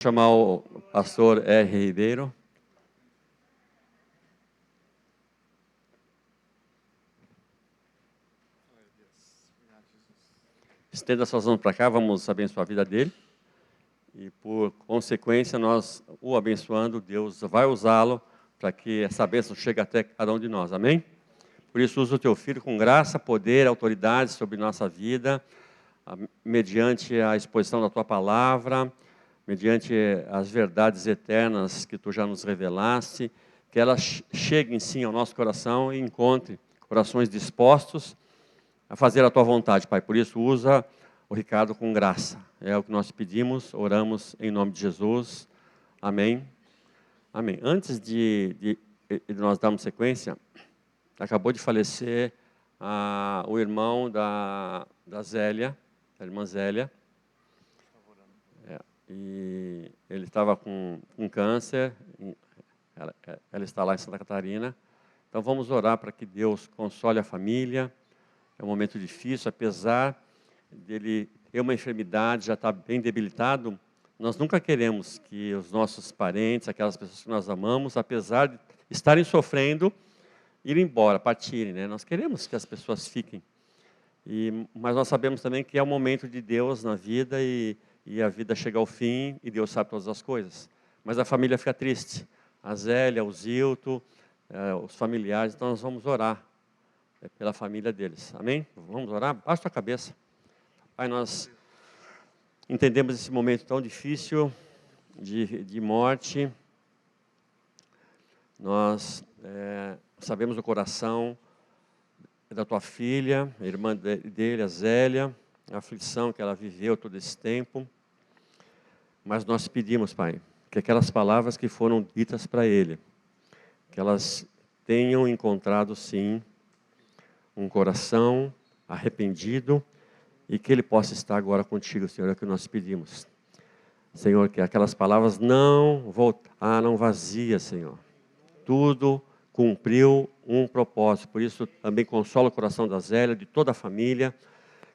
Chamar o pastor R. Ribeiro. Estenda suas mãos para cá, vamos abençoar a vida dele. E por consequência, nós o abençoando, Deus vai usá-lo para que essa bênção chegue até cada um de nós. Amém? Por isso, usa o teu filho com graça, poder, autoridade sobre nossa vida, mediante a exposição da tua palavra, mediante as verdades eternas que tu já nos revelaste, que elas cheguem sim ao nosso coração e encontre corações dispostos a fazer a tua vontade, Pai. Por isso, usa o Ricardo com graça. É o que nós pedimos, oramos em nome de Jesus. Amém. Amém. Antes de nós darmos sequência, acabou de falecer o irmão da Zélia, a irmã Zélia. E ele estava com câncer, ela está lá em Santa Catarina. Então vamos orar para que Deus console a família. É um momento difícil, apesar dele ter uma enfermidade, já está bem debilitado. Nós nunca queremos que os nossos parentes, aquelas pessoas que nós amamos, apesar de estarem sofrendo, irem embora, partirem, né? Nós queremos que as pessoas fiquem. Mas nós sabemos também que é o momento de Deus na vida e a vida chega ao fim e Deus sabe todas as coisas. Mas a família fica triste. A Zélia, o Zilto, os familiares. Então nós vamos orar pela família deles. Amém? Vamos orar? Baixa a cabeça. Pai, nós entendemos esse momento tão difícil de morte. Nós sabemos o coração da tua filha, a irmã dele, a Zélia, a aflição que ela viveu todo esse tempo. Mas nós pedimos, Pai, que aquelas palavras que foram ditas para ele, que elas tenham encontrado, sim, um coração arrependido e que ele possa estar agora contigo, Senhor, é o que nós pedimos. Senhor, que aquelas palavras não voltaram vazias, Senhor. Tudo cumpriu um propósito. Por isso, também consola o coração da Zélia, de toda a família,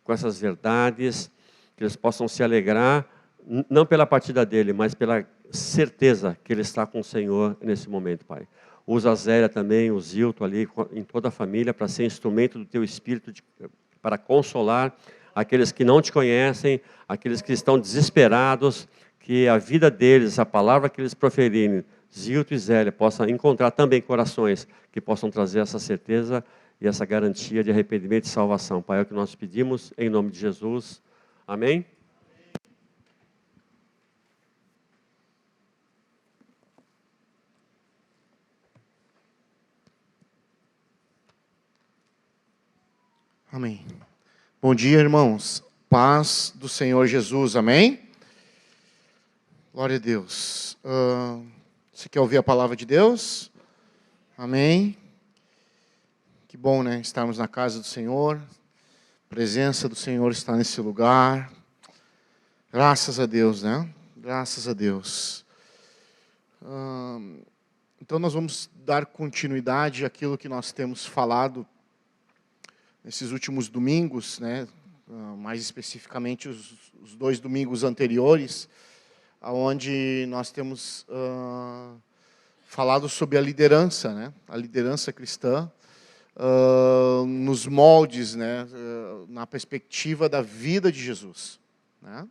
com essas verdades, que eles possam se alegrar, não pela partida dele, mas pela certeza que ele está com o Senhor nesse momento, Pai. Usa a Zélia também, o Zilto ali, em toda a família, para ser instrumento do teu Espírito, para consolar aqueles que não te conhecem, aqueles que estão desesperados, que a vida deles, a palavra que eles proferirem, Zilto e Zélia, possam encontrar também corações que possam trazer essa certeza e essa garantia de arrependimento e salvação. Pai, é o que nós pedimos, em nome de Jesus. Amém? Amém. Bom dia, irmãos. Paz do Senhor Jesus. Amém? Glória a Deus. Você quer ouvir a palavra de Deus? Amém. Que bom, né? Estarmos na casa do Senhor. A presença do Senhor está nesse lugar. Graças a Deus, né? Graças a Deus. Então nós vamos dar continuidade àquilo que nós temos falado nesses últimos domingos, né? Mais especificamente os 2 domingos anteriores, onde nós temos falado sobre a liderança, né? A liderança cristã, nos moldes, né? Na perspectiva da vida de Jesus, né?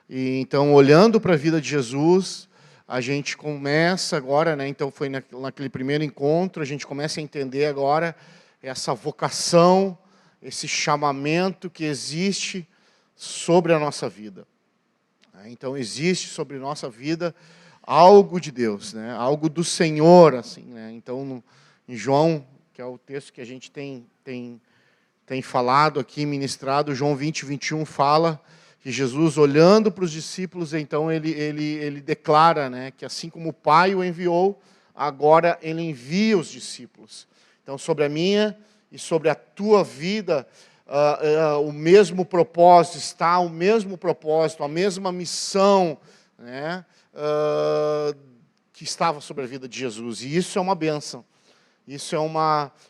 E então, olhando para a vida de Jesus, a gente começa agora, né? Então foi naquele primeiro encontro, a gente começa a entender agora essa vocação, esse chamamento que existe sobre a nossa vida. Então existe sobre nossa vida algo de Deus, né? Algo do Senhor, assim, né? Então em João, que é o texto que a gente tem falado aqui, ministrado, João 20, 21 fala que Jesus, olhando para os discípulos, então ele declara, né, que assim como o Pai o enviou, agora ele envia os discípulos. Então sobre a minha e sobre a tua vida, o mesmo propósito está, o mesmo propósito, a mesma missão, né, que estava sobre a vida de Jesus. E isso é uma bênção, isso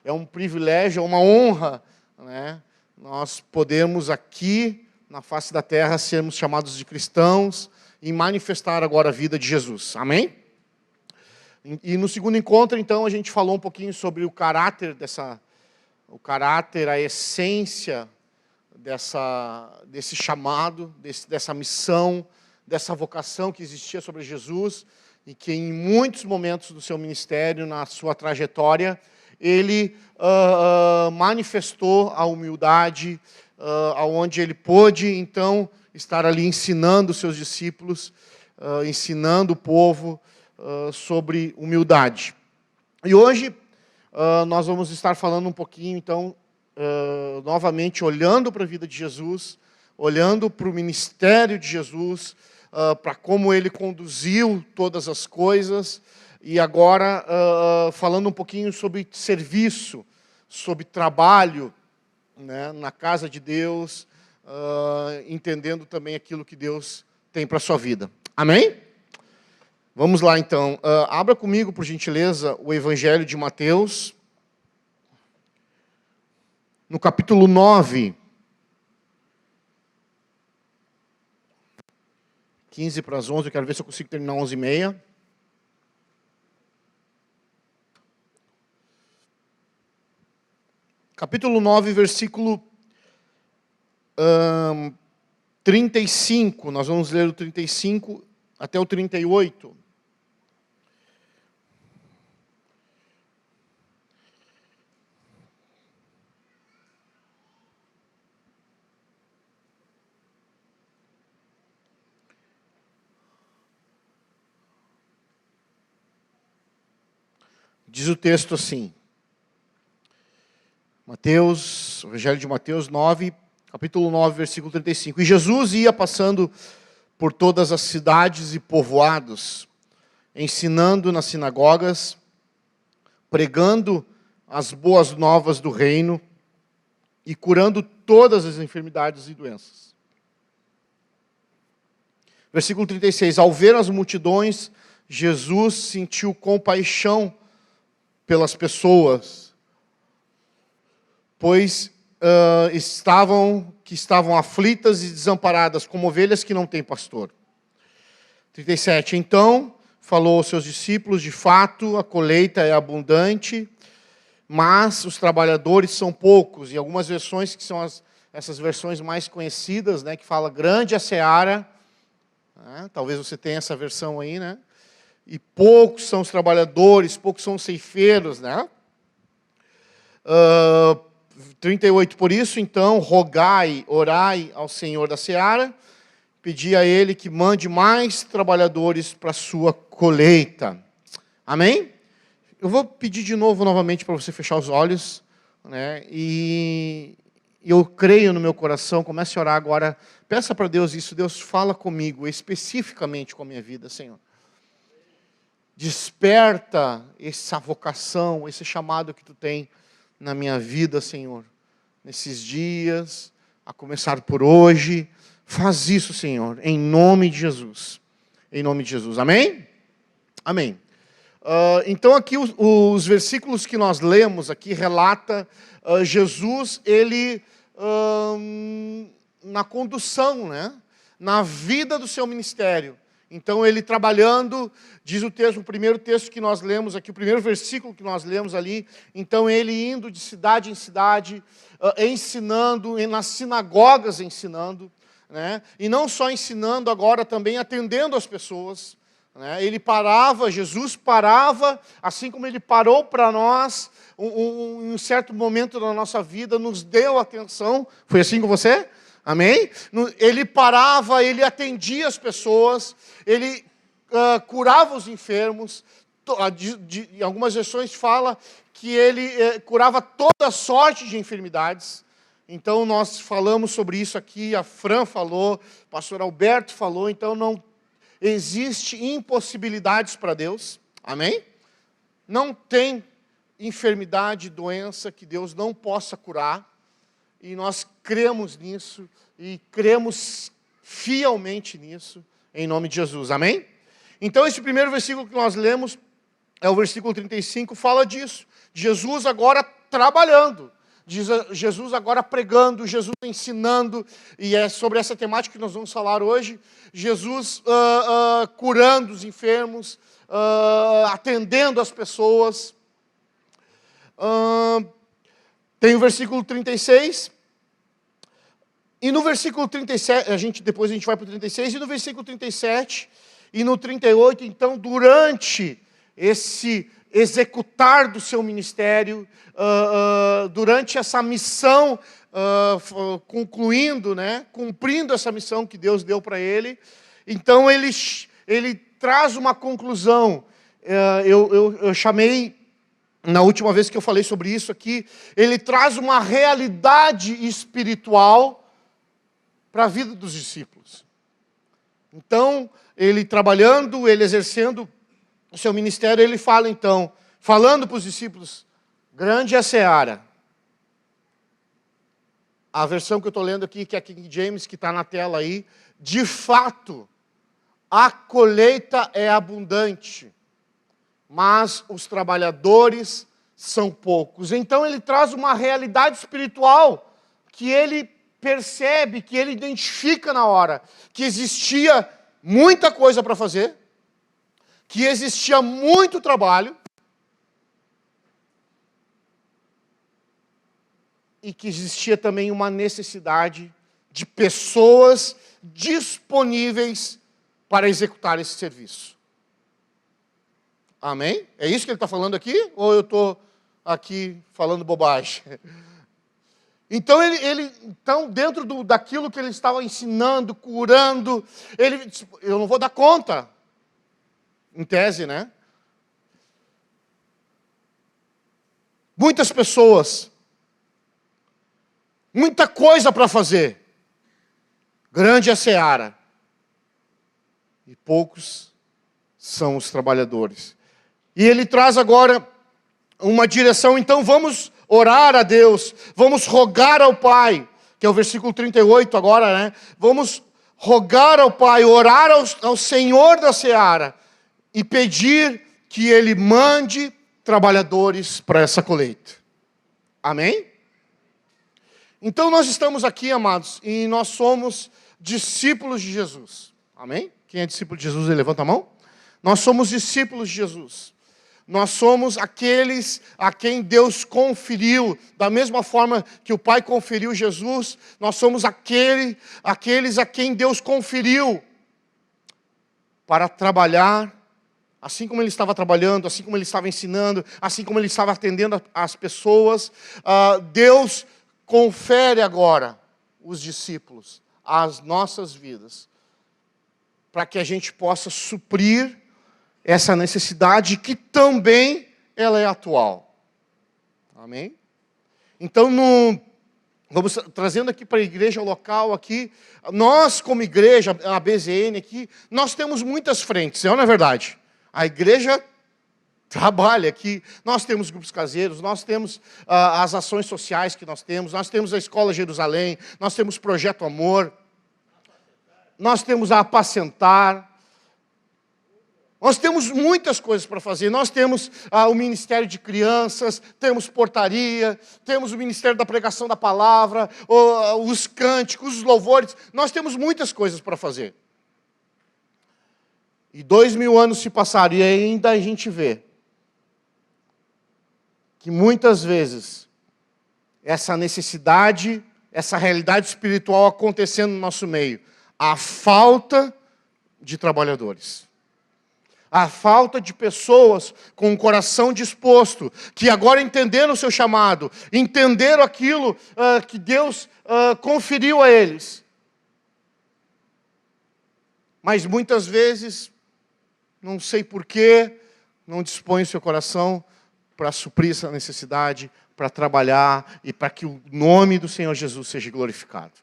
é um privilégio, é uma honra, né? Nós podemos aqui, na face da terra, sermos chamados de cristãos em manifestar agora a vida de Jesus. Amém? E no segundo encontro, então, a gente falou um pouquinho sobre o caráter, a essência desse chamado, dessa missão, dessa vocação que existia sobre Jesus, e que em muitos momentos do seu ministério, na sua trajetória, ele manifestou a humildade, aonde ele pôde, então, estar ali ensinando os seus discípulos, ensinando o povo sobre humildade. E hoje nós vamos estar falando um pouquinho, então, novamente olhando para a vida de Jesus, olhando para o ministério de Jesus, para como ele conduziu todas as coisas, e agora falando um pouquinho sobre serviço, sobre trabalho, né, na casa de Deus, entendendo também aquilo que Deus tem para a sua vida. Amém? Vamos lá, então. Abra comigo, por gentileza, o Evangelho de Mateus, no capítulo 9. 15 para as 11, eu quero ver se eu consigo terminar 11h30. Capítulo 9, versículo 35. Nós vamos ler o 35 até o 38. Diz o texto assim, Evangelho de Mateus 9, capítulo 9, versículo 35. E Jesus ia passando por todas as cidades e povoados, ensinando nas sinagogas, pregando as boas novas do reino e curando todas as enfermidades e doenças. Versículo 36. Ao ver as multidões, Jesus sentiu compaixão pelas pessoas, pois estavam aflitas e desamparadas, como ovelhas que não têm pastor. 37. Então falou aos seus discípulos, de fato, a colheita é abundante, mas os trabalhadores são poucos. E algumas versões, que são essas versões mais conhecidas, né, que fala grande a seara, né, talvez você tenha essa versão aí, né? E poucos são os trabalhadores, poucos são os ceifeiros, né? 38, por isso, então, rogai, orai ao Senhor da seara, pedi a Ele que mande mais trabalhadores para a sua colheita. Amém? Eu vou pedir novamente para você fechar os olhos, né? E eu creio no meu coração, comece a orar agora, peça para Deus isso, Deus fala comigo, especificamente com a minha vida, Senhor. Desperta essa vocação, esse chamado que Tu tem na minha vida, Senhor. Nesses dias, a começar por hoje. Faz isso, Senhor, em nome de Jesus. Em nome de Jesus. Amém? Amém. Então aqui os versículos que nós lemos aqui relata Jesus, ele na condução, né? Na vida do seu ministério. Então, ele trabalhando, diz o texto, o primeiro texto que nós lemos aqui, o primeiro versículo que nós lemos ali, então ele indo de cidade em cidade, ensinando, nas sinagogas ensinando, né? E não só ensinando, agora também atendendo as pessoas, né? Jesus parava, assim como ele parou para nós, em um certo momento da nossa vida, nos deu atenção. Foi assim com você? Amém? Ele parava, ele atendia as pessoas, ele curava os enfermos. Em algumas versões fala que ele curava toda sorte de enfermidades. Então nós falamos sobre isso aqui, a Fran falou, o pastor Alberto falou, então não existe impossibilidades para Deus. Amém? Não tem enfermidade, doença que Deus não possa curar. E nós cremos nisso, e cremos fielmente nisso, em nome de Jesus. Amém? Então, esse primeiro versículo que nós lemos, é o versículo 35, fala disso. Jesus agora trabalhando, Jesus agora pregando, Jesus ensinando, e é sobre essa temática que nós vamos falar hoje. Jesus curando os enfermos, atendendo as pessoas. Tem o versículo 36, e no versículo 37, depois a gente vai para o 36, e no versículo 37 e no 38, então, durante esse executar do seu ministério, durante essa missão, concluindo, né, cumprindo essa missão que Deus deu para ele, então ele traz uma conclusão. Eu chamei, na última vez que eu falei sobre isso aqui, ele traz uma realidade espiritual para a vida dos discípulos. Então, ele trabalhando, ele exercendo o seu ministério, ele fala então, falando para os discípulos, grande é a seara. A versão que eu estou lendo aqui, que é a King James, que está na tela aí, de fato, a colheita é abundante, mas os trabalhadores são poucos. Então ele traz uma realidade espiritual que ele percebe, que ele identifica na hora, que existia muita coisa para fazer, que existia muito trabalho, e que existia também uma necessidade de pessoas disponíveis para executar esse serviço. Amém? É isso que ele está falando aqui? Ou eu estou aqui falando bobagem? Então, então dentro daquilo que ele estava ensinando, curando, eu não vou dar conta, em tese, né? Muitas pessoas, muita coisa para fazer, grande é a seara, e poucos são os trabalhadores. E ele traz agora uma direção, então vamos orar a Deus, vamos rogar ao Pai, que é o versículo 38 agora, né? Vamos rogar ao Pai, orar ao Senhor da seara, e pedir que Ele mande trabalhadores para essa colheita. Amém? Então nós estamos aqui, amados, e nós somos discípulos de Jesus. Amém? Quem é discípulo de Jesus, levanta a mão. Nós somos discípulos de Jesus. Nós somos aqueles a quem Deus conferiu, da mesma forma que o Pai conferiu Jesus, nós somos aqueles a quem Deus conferiu para trabalhar, assim como Ele estava trabalhando, assim como Ele estava ensinando, assim como Ele estava atendendo as pessoas. Deus confere agora os discípulos às nossas vidas, para que a gente possa suprir essa necessidade que também ela é atual. Amém? Então, vamos trazendo aqui para a igreja local aqui, nós como igreja, a BZN aqui, nós temos muitas frentes, não é verdade? A igreja trabalha aqui, nós temos grupos caseiros, nós temos as ações sociais que nós temos a Escola Jerusalém, nós temos Projeto Amor, nós temos a Apacentar, nós temos muitas coisas para fazer. Nós temos o Ministério de Crianças, temos portaria, temos o Ministério da Pregação da Palavra, os cânticos, os louvores. Nós temos muitas coisas para fazer. E 2000 anos se passaram e ainda a gente vê que muitas vezes essa necessidade, essa realidade espiritual acontecendo no nosso meio, a falta de trabalhadores. A falta de pessoas com o coração disposto, que agora entenderam o seu chamado, entenderam aquilo que Deus conferiu a eles. Mas muitas vezes, não sei porquê, não dispõe o seu coração para suprir essa necessidade, para trabalhar e para que o nome do Senhor Jesus seja glorificado.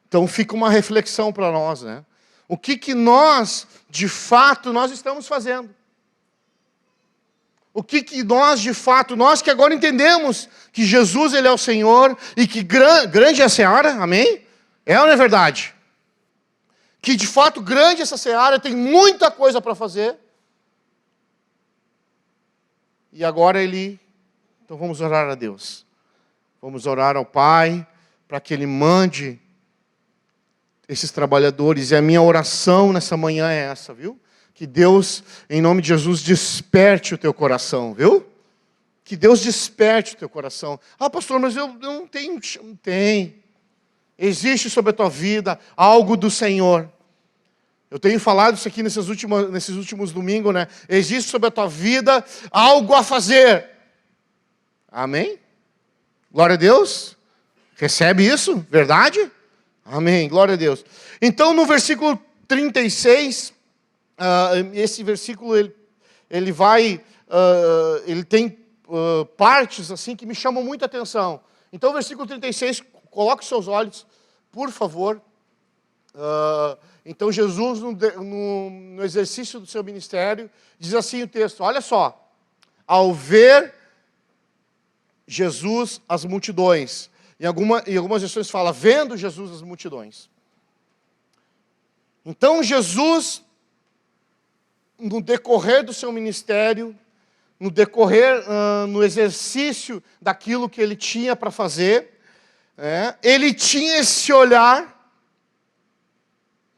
Então fica uma reflexão para nós, né? O que nós, de fato, nós estamos fazendo? O que nós, de fato, nós que agora entendemos que Jesus, Ele é o Senhor e que grande é a seara, amém? É ou não é verdade? Que, de fato, grande essa seara, tem muita coisa para fazer. E agora então vamos orar a Deus. Vamos orar ao Pai para que Ele mande esses trabalhadores. E a minha oração nessa manhã é essa, viu? Que Deus, em nome de Jesus, desperte o teu coração, viu? Que Deus desperte o teu coração. Ah, pastor, mas eu não tenho... Tem. Existe sobre a tua vida algo do Senhor. Eu tenho falado isso aqui nesses últimos domingos, né? Existe sobre a tua vida algo a fazer. Amém? Glória a Deus. Recebe isso? Verdade? Amém. Glória a Deus. Então, no versículo 36, esse versículo, ele tem partes assim que me chamam muita atenção. Então, versículo 36, coloque os seus olhos, por favor. Então, Jesus, no exercício do seu ministério, diz assim o texto, olha só. Ao ver Jesus as multidões. Em algumas versões fala, vendo Jesus as multidões. Então, Jesus, no decorrer do seu ministério, no exercício daquilo que ele tinha para fazer, ele tinha esse olhar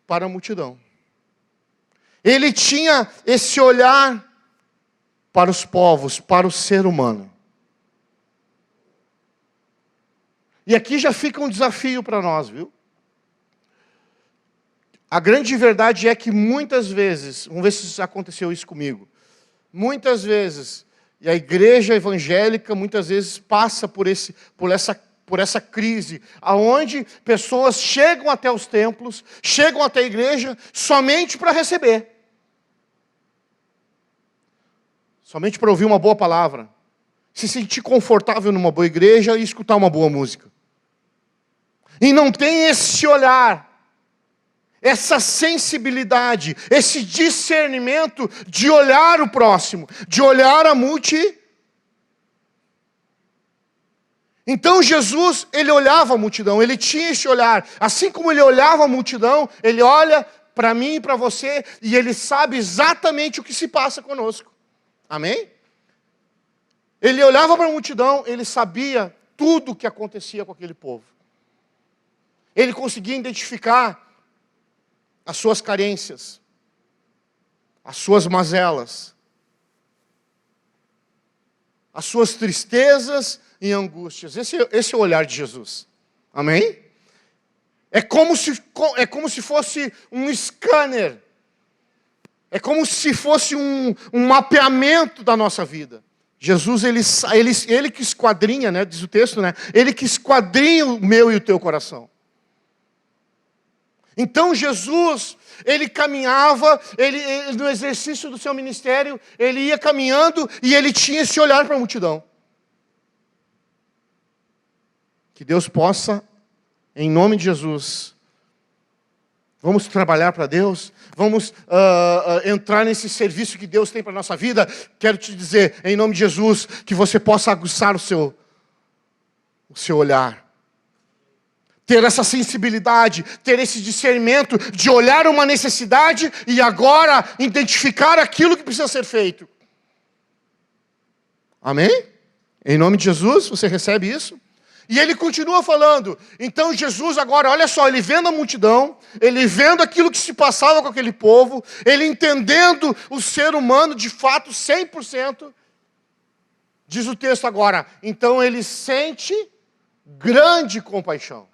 para a multidão. Ele tinha esse olhar para os povos, para o ser humano. E aqui já fica um desafio para nós, viu? A grande verdade é que muitas vezes, vamos ver se aconteceu isso comigo, muitas vezes, e a igreja evangélica muitas vezes passa por essa crise, aonde pessoas chegam até os templos, chegam até a igreja, somente para receber. Somente para ouvir uma boa palavra. Se sentir confortável numa boa igreja e escutar uma boa música. E não tem esse olhar, essa sensibilidade, esse discernimento de olhar o próximo, de olhar a multidão. Então Jesus, ele olhava a multidão, ele tinha esse olhar. Assim como ele olhava a multidão, ele olha para mim e para você, e ele sabe exatamente o que se passa conosco. Amém? Ele olhava para a multidão, ele sabia tudo o que acontecia com aquele povo. Ele conseguia identificar as suas carências, as suas mazelas, as suas tristezas e angústias. Esse é o olhar de Jesus. Amém? É como se fosse um scanner. É como se fosse um mapeamento da nossa vida. Jesus, ele que esquadrinha, né, diz o texto, né? Ele que esquadrinha o meu e o teu coração. Então Jesus, ele caminhava, ele no exercício do seu ministério, ele ia caminhando e ele tinha esse olhar para a multidão. Que Deus possa, em nome de Jesus, vamos trabalhar para Deus, vamos entrar nesse serviço que Deus tem para a nossa vida. Quero te dizer, em nome de Jesus, que você possa aguçar o seu olhar. Ter essa sensibilidade, ter esse discernimento de olhar uma necessidade e agora identificar aquilo que precisa ser feito. Amém? Em nome de Jesus, você recebe isso? E ele continua falando. Então Jesus agora, olha só, ele vendo a multidão, ele vendo aquilo que se passava com aquele povo, ele entendendo o ser humano de fato 100%, diz o texto agora, então ele sente grande compaixão.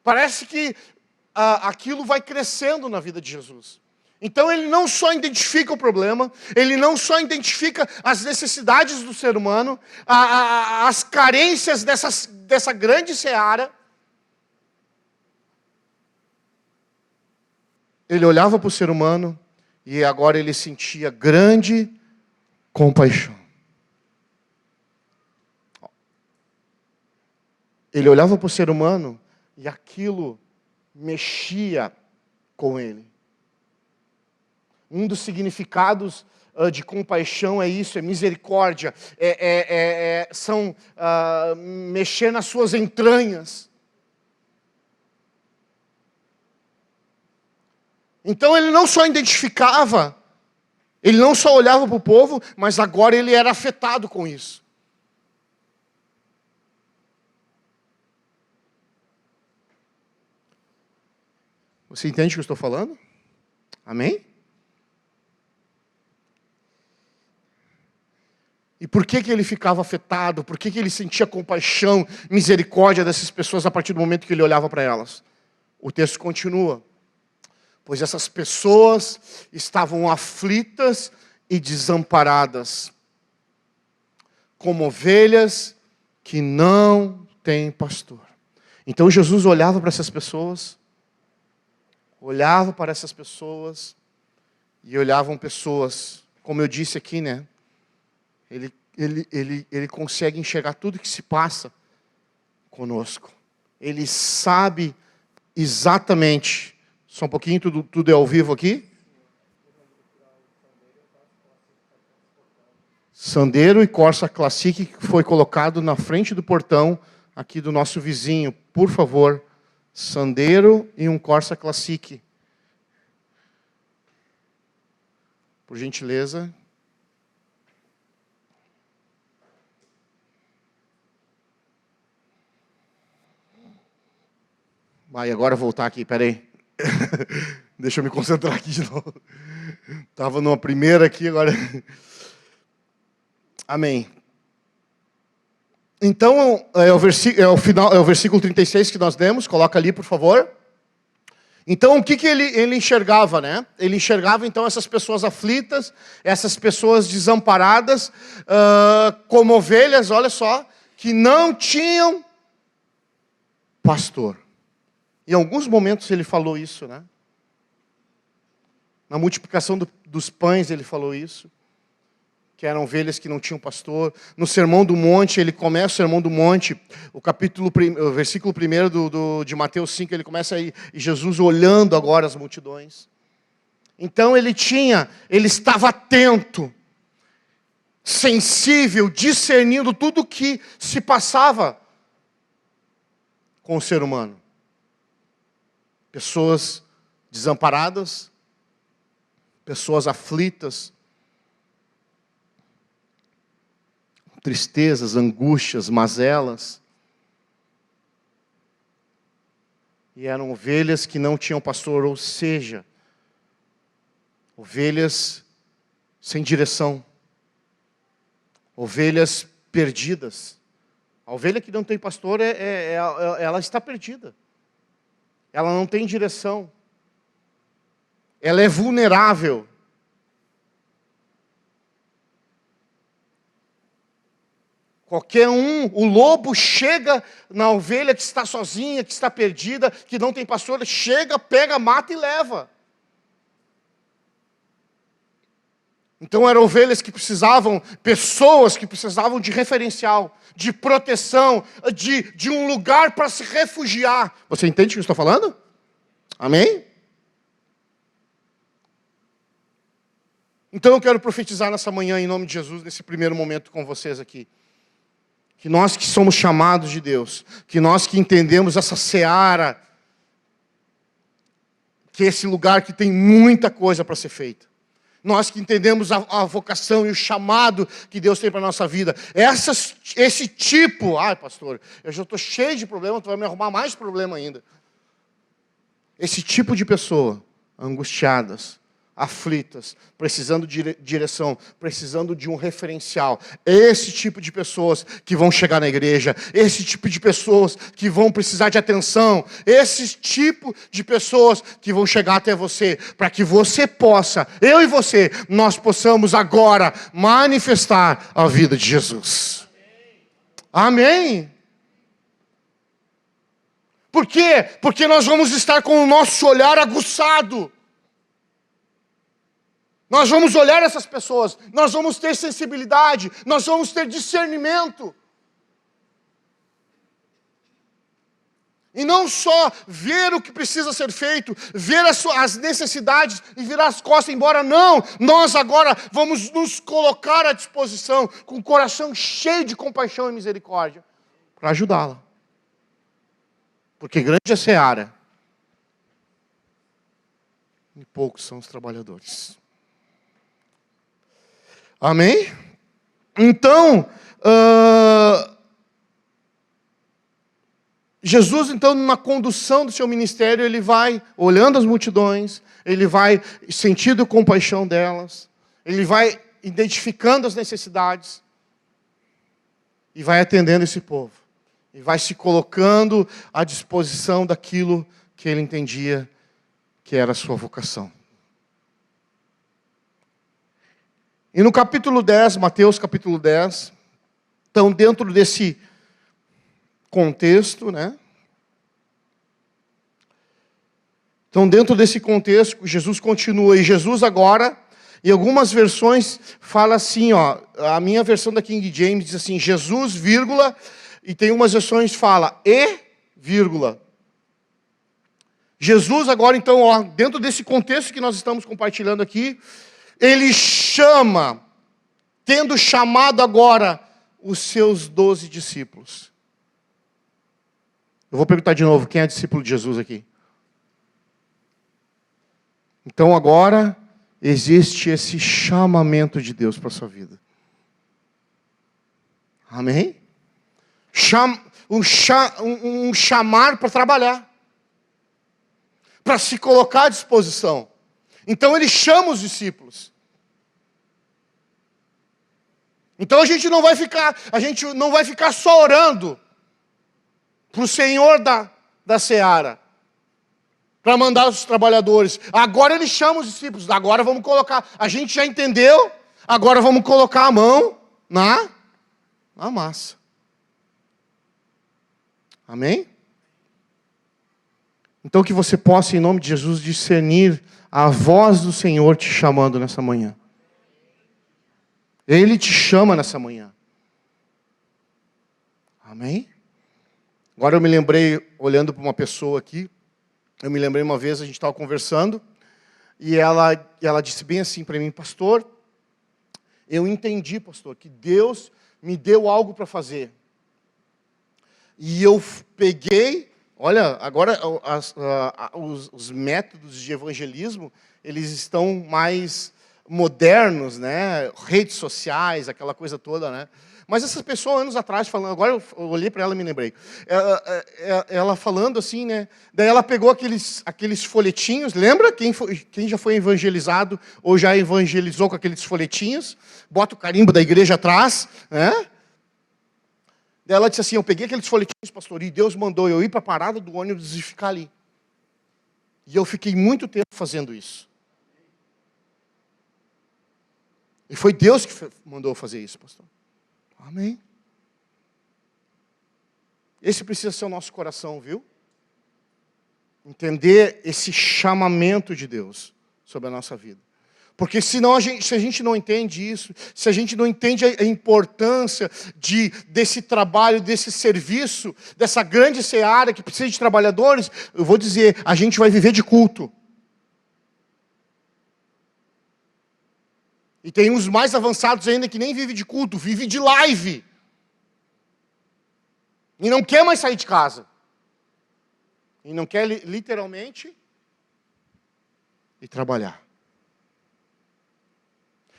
Parece que aquilo vai crescendo na vida de Jesus. Então ele não só identifica o problema, ele não só identifica as necessidades do ser humano, as carências dessa grande seara. Ele olhava para o ser humano e agora ele sentia grande compaixão. Ele olhava para o ser humano e aquilo mexia com ele. Um dos significados de compaixão é isso, é misericórdia, são mexer nas suas entranhas. Então ele não só identificava, ele não só olhava para o povo, mas agora ele era afetado com isso. Você entende o que eu estou falando? Amém? E por que ele ficava afetado? Por que ele sentia compaixão, misericórdia dessas pessoas a partir do momento que ele olhava para elas? O texto continua. Pois essas pessoas estavam aflitas e desamparadas, como ovelhas que não têm pastor. Então Jesus olhava para essas pessoas, e olhavam pessoas, como eu disse aqui, né? Ele consegue enxergar tudo que se passa conosco. Ele sabe exatamente. Só um pouquinho, tudo é ao vivo aqui? Sandero e Corsa Classic, que foi colocado na frente do portão aqui do nosso vizinho. Por favor, Sandero e um Corsa Classic. Por gentileza. Vai, agora voltar aqui, peraí. Deixa eu me concentrar aqui de novo. Estava numa primeira aqui, agora... Amém. Então, é o versículo 36 que nós demos, coloca ali, por favor. Então, o que ele enxergava, né? Ele enxergava, então, essas pessoas aflitas, essas pessoas desamparadas, como ovelhas, olha só, que não tinham pastor. Em alguns momentos ele falou isso, né? Na multiplicação dos pães ele falou isso. Que eram ovelhas que não tinham pastor. No Sermão do Monte, ele começa o Sermão do Monte, o versículo 1 de Mateus 5, ele começa aí, e Jesus olhando agora as multidões. Então ele estava atento, sensível, discernindo tudo o que se passava com o ser humano. Pessoas desamparadas, pessoas aflitas, tristezas, angústias, mazelas. E eram ovelhas que não tinham pastor, ou seja, ovelhas sem direção, ovelhas perdidas. A ovelha que não tem pastor, ela está perdida. Ela não tem direção. Ela é vulnerável. Qualquer o lobo chega na ovelha que está sozinha, que está perdida, que não tem pastor, chega, pega, mata e leva. Então eram ovelhas que precisavam, pessoas que precisavam de referencial, de proteção, de um lugar para se refugiar. Você entende o que eu estou falando? Amém? Então eu quero profetizar nessa manhã, em nome de Jesus, nesse primeiro momento com vocês aqui. Que nós que somos chamados de Deus, que nós que entendemos essa seara, que é esse lugar que tem muita coisa para ser feita. Nós que entendemos a vocação e o chamado que Deus tem para a nossa vida. Esse tipo, ai pastor, eu já estou cheio de problema, tu vai me arrumar mais problema ainda. Esse tipo de pessoa, angustiadas, aflitas, precisando de direção, precisando de um referencial. Esse tipo de pessoas que vão chegar na igreja, esse tipo de pessoas que vão precisar de atenção, esse tipo de pessoas que vão chegar até você, para que você possa, eu e você, nós possamos agora manifestar a vida de Jesus. Amém? Por quê? Porque nós vamos estar com o nosso olhar aguçado. Nós vamos olhar essas pessoas, nós vamos ter sensibilidade, nós vamos ter discernimento. E não só ver o que precisa ser feito, ver as necessidades e virar as costas e ir embora, não. Nós agora vamos nos colocar à disposição, com o coração cheio de compaixão e misericórdia, para ajudá-la. Porque grande é a seara, e poucos são os trabalhadores. Amém? Então, Jesus, então, na condução do seu ministério, ele vai olhando as multidões, ele vai sentindo compaixão delas, ele vai identificando as necessidades e vai atendendo esse povo. E vai se colocando à disposição daquilo que ele entendia que era a sua vocação. E no capítulo 10, Mateus capítulo 10, então dentro desse contexto, né? Então dentro desse contexto, Jesus continua, e Jesus agora, em algumas versões, fala assim, ó, a minha versão da King James diz assim, Jesus, vírgula, e tem umas versões que fala, e, vírgula. Jesus agora, então, ó, dentro desse contexto que nós estamos compartilhando aqui, ele chama, tendo chamado agora os seus 12 discípulos. Eu vou perguntar de novo, quem é discípulo de Jesus aqui? Então agora existe esse chamamento de Deus para a sua vida. Amém? Um chamar para trabalhar. Para se colocar à disposição. Então ele chama os discípulos. Então a gente não vai ficar só orando para o Senhor da seara, para mandar os trabalhadores. Agora ele chama os discípulos. Agora vamos colocar. A gente já entendeu. Agora vamos colocar a mão na massa. Amém? Então que você possa, em nome de Jesus, discernir a voz do Senhor te chamando nessa manhã. Ele te chama nessa manhã. Amém? Agora eu me lembrei, olhando para uma pessoa aqui, eu me lembrei uma vez, a gente estava conversando, e ela disse bem assim para mim, pastor, eu entendi, pastor, que Deus me deu algo para fazer. E eu peguei, olha, agora os métodos de evangelismo, eles estão mais modernos, né? Redes sociais, aquela coisa toda, né? Mas essa pessoa, anos atrás, falando, agora eu olhei para ela e me lembrei. Ela falando assim, né? Daí ela pegou aqueles folhetinhos, lembra? Quem já foi evangelizado ou já evangelizou com aqueles folhetinhos? Bota o carimbo da igreja atrás, né? Daí ela disse assim, eu peguei aqueles folhetinhos, pastor, e Deus mandou eu ir para a parada do ônibus e ficar ali. E eu fiquei muito tempo fazendo isso. E foi Deus que mandou eu fazer isso, pastor. Amém. Esse precisa ser o nosso coração, viu? Entender esse chamamento de Deus sobre a nossa vida. Porque senão se a gente não entende isso, se a gente não entende a importância desse trabalho, desse serviço, dessa grande seara que precisa de trabalhadores, eu vou dizer, a gente vai viver de culto. E tem uns mais avançados ainda que nem vive de culto, vive de live. E não quer mais sair de casa. E não quer literalmente ir trabalhar.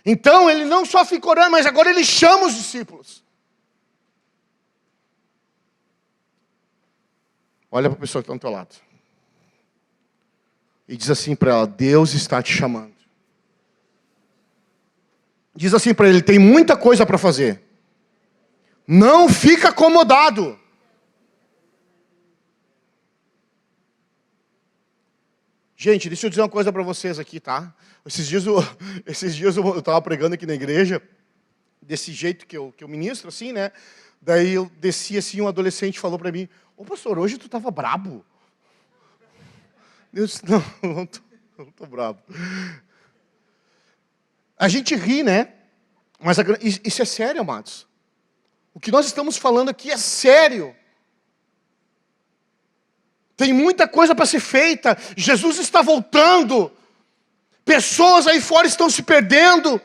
Então ele não só fica orando, mas agora ele chama os discípulos. Olha para a pessoa que está do teu lado. E diz assim para ela, Deus está te chamando. Diz assim para ele, tem muita coisa para fazer. Não fica acomodado. Gente, deixa eu dizer uma coisa para vocês aqui, tá? Esses dias eu estava pregando aqui na igreja, desse jeito que eu ministro, assim, né? Daí eu desci assim, um adolescente falou para mim, ô pastor, hoje tu estava brabo? Eu disse, não tô brabo. A gente ri, né? Mas isso é sério, amados. O que nós estamos falando aqui é sério. Tem muita coisa para ser feita. Jesus está voltando. Pessoas aí fora estão se perdendo.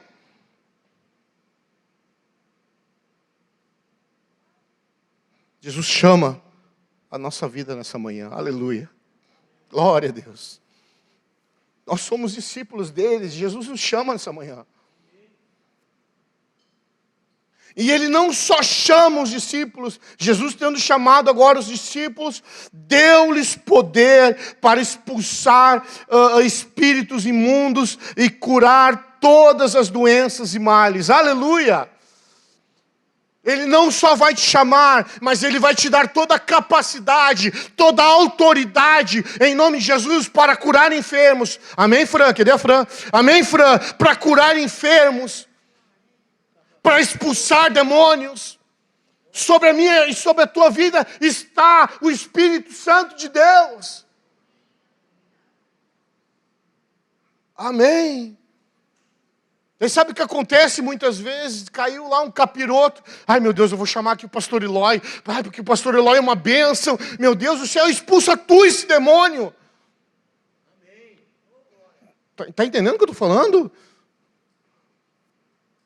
Jesus chama a nossa vida nessa manhã. Aleluia. Glória a Deus. Nós somos discípulos deles. Jesus nos chama nessa manhã. E Ele não só chama os discípulos, Jesus tendo chamado agora os discípulos, deu-lhes poder para expulsar espíritos imundos e curar todas as doenças e males. Aleluia! Ele não só vai te chamar, mas Ele vai te dar toda a capacidade, toda a autoridade, em nome de Jesus, para curar enfermos. Amém, Fran? Cadê a Fran? Amém, Fran? Para curar enfermos, para expulsar demônios. Sobre a minha e sobre a tua vida está o Espírito Santo de Deus. Amém. E sabe o que acontece muitas vezes? Caiu lá um capiroto. Ai, meu Deus, eu vou chamar aqui o pastor Eloy. Ai, porque o pastor Eloy é uma bênção. Meu Deus do céu, expulsa tu esse demônio. Está entendendo o que eu estou falando?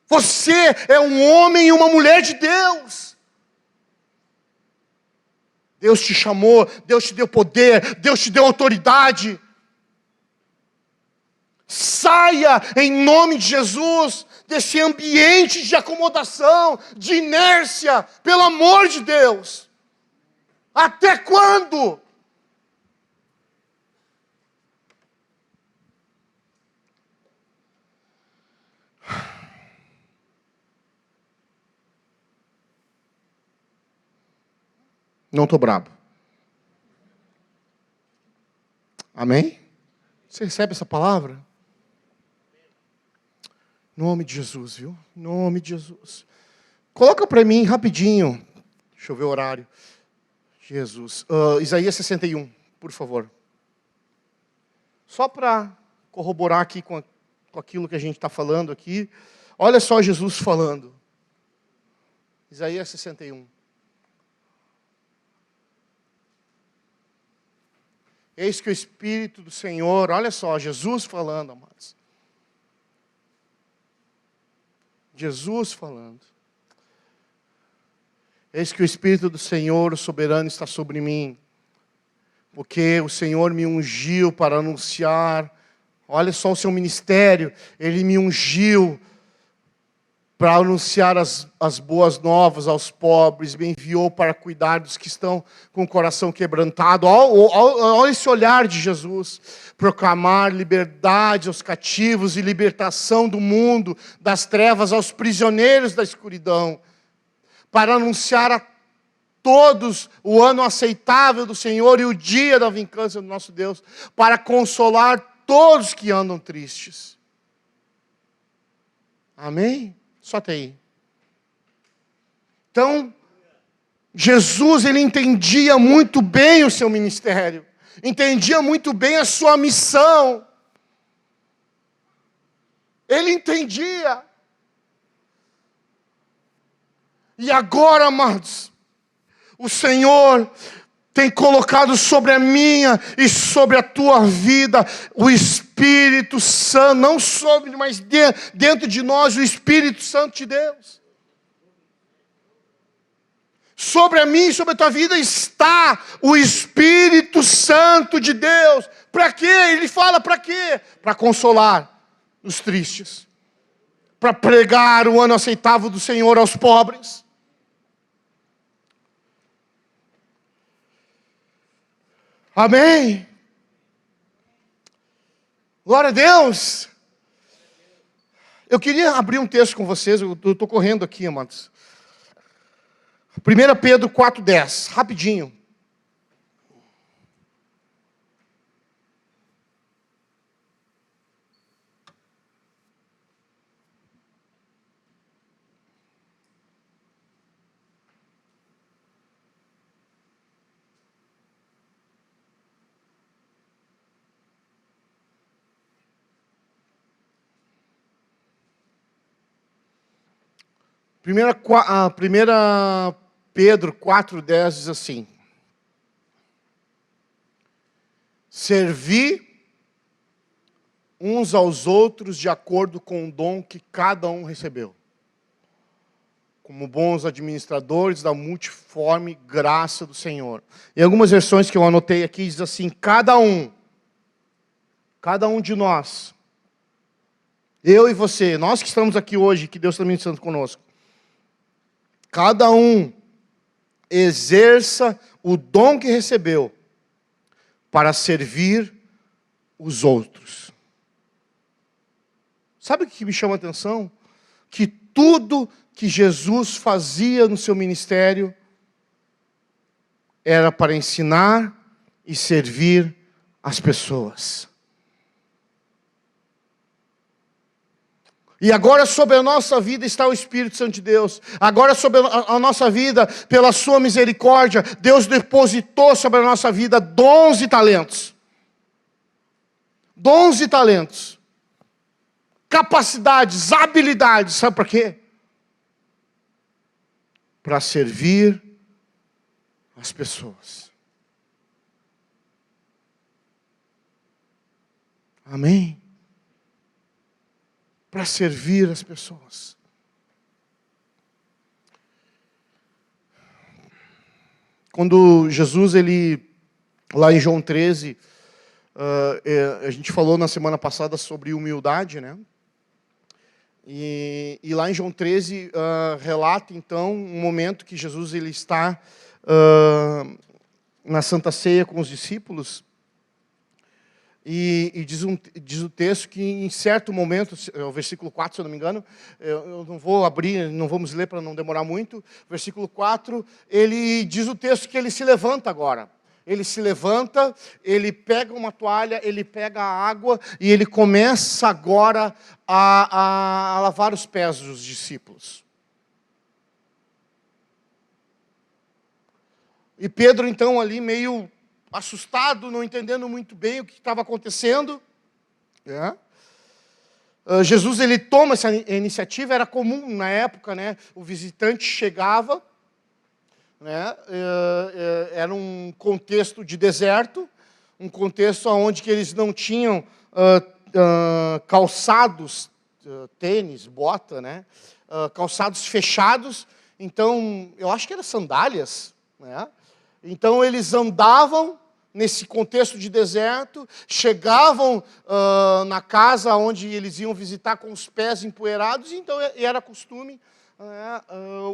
Você é um homem e uma mulher de Deus. Deus te chamou, Deus te deu poder, Deus te deu autoridade. Saia, em nome de Jesus, desse ambiente de acomodação, de inércia, pelo amor de Deus. Até quando? Não estou bravo. Amém? Você recebe essa palavra? Em nome de Jesus, viu? Em nome de Jesus. Coloca para mim rapidinho. Deixa eu ver o horário. Jesus. Isaías 61, por favor. Só para corroborar aqui com aquilo que a gente está falando aqui. Olha só Jesus falando. Isaías 61. Eis que o Espírito do Senhor, olha só, Jesus falando, amados. Jesus falando. Eis que o Espírito do Senhor, o soberano, está sobre mim. Porque o Senhor me ungiu para anunciar. Olha só o seu ministério. Ele me ungiu para anunciar as boas novas aos pobres, me enviou para cuidar dos que estão com o coração quebrantado. Olha esse olhar de Jesus, proclamar liberdade aos cativos e libertação do mundo, das trevas aos prisioneiros da escuridão, para anunciar a todos o ano aceitável do Senhor e o dia da vingança do nosso Deus, para consolar todos que andam tristes. Amém? Só até aí. Então, Jesus, ele entendia muito bem o seu ministério. Entendia muito bem a sua missão. Ele entendia. E agora, amados, o Senhor tem colocado sobre a minha e sobre a tua vida o Espírito Santo, não sobre, mas dentro de nós o Espírito Santo de Deus. Sobre a minha e sobre a tua vida está o Espírito Santo de Deus. Para quê? Ele fala para quê? Para consolar os tristes. Para pregar o ano aceitável do Senhor aos pobres. Amém? Glória a Deus. Eu queria abrir um texto com vocês, eu estou correndo aqui, amados. 1 Pedro 4,10, rapidinho. Primeira Pedro 4,10 diz assim: servi uns aos outros de acordo com o dom que cada um recebeu, como bons administradores da multiforme graça do Senhor. Em algumas versões que eu anotei aqui diz assim: cada um de nós, eu e você, nós que estamos aqui hoje, que Deus está ministrando conosco, Cada um exerça o dom que recebeu para servir os outros. Sabe o que me chama a atenção? Que tudo que Jesus fazia no seu ministério era para ensinar e servir as pessoas. E agora sobre a nossa vida está o Espírito Santo de Deus. Agora sobre a nossa vida, pela sua misericórdia, Deus depositou sobre a nossa vida dons e talentos. Dons e talentos. Capacidades, habilidades. Sabe para quê? Para servir as pessoas. Amém? Para servir as pessoas. Quando Jesus, lá em João 13, a gente falou na semana passada sobre humildade, né? E lá em João 13, relata então um momento que Jesus está na Santa Ceia com os discípulos. E diz o texto que em certo momento, o versículo 4, se eu não me engano, eu não vou abrir, não vamos ler para não demorar muito. Versículo 4, ele diz o texto que ele se levanta agora. Ele se levanta, ele pega uma toalha, ele pega a água e ele começa agora a lavar os pés dos discípulos. E Pedro então ali meio assustado, não entendendo muito bem o que estava acontecendo. Jesus ele toma essa iniciativa, era comum na época, né? O visitante chegava, né? Era um contexto de deserto, um contexto onde que eles não tinham calçados, tênis, bota, né? Calçados fechados, então eu acho que eram sandálias, né? Então eles andavam nesse contexto de deserto, chegavam na casa onde eles iam visitar com os pés empoeirados, então era costume,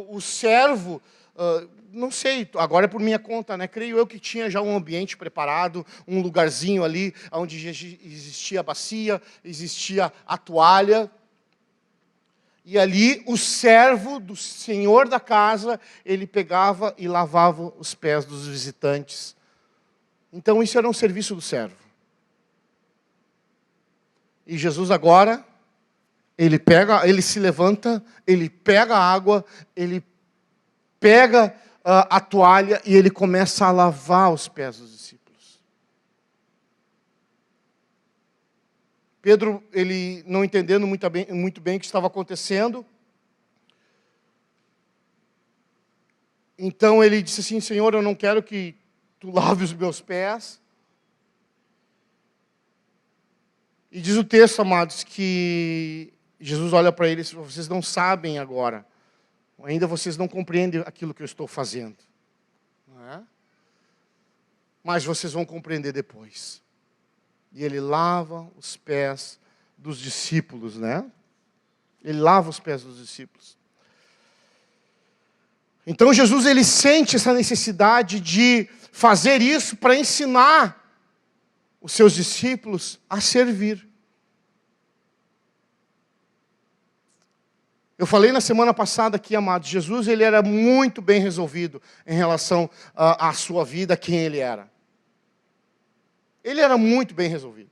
o servo, não sei, agora é por minha conta, né? Creio eu que tinha já um ambiente preparado, um lugarzinho ali, onde existia a bacia, existia a toalha. E ali o servo do senhor da casa, ele pegava e lavava os pés dos visitantes. Então isso era um serviço do servo. E Jesus agora, ele se levanta, ele pega a água, ele pega a toalha e ele começa a lavar os pés dos discípulos. Pedro, ele não entendendo muito bem o que estava acontecendo, então ele disse assim: Senhor, eu não quero que tu lave os meus pés. E diz o texto, amados, que Jesus olha para eles e diz: vocês não sabem agora, ainda vocês não compreendem aquilo que eu estou fazendo. Não é? Mas vocês vão compreender depois. E ele lava os pés dos discípulos, né? Ele lava os pés dos discípulos. Então Jesus, ele sente essa necessidade de fazer isso para ensinar os seus discípulos a servir. Eu falei na semana passada aqui, amados, Jesus, ele era muito bem resolvido em relação à sua vida, quem ele era. Ele era muito bem resolvido.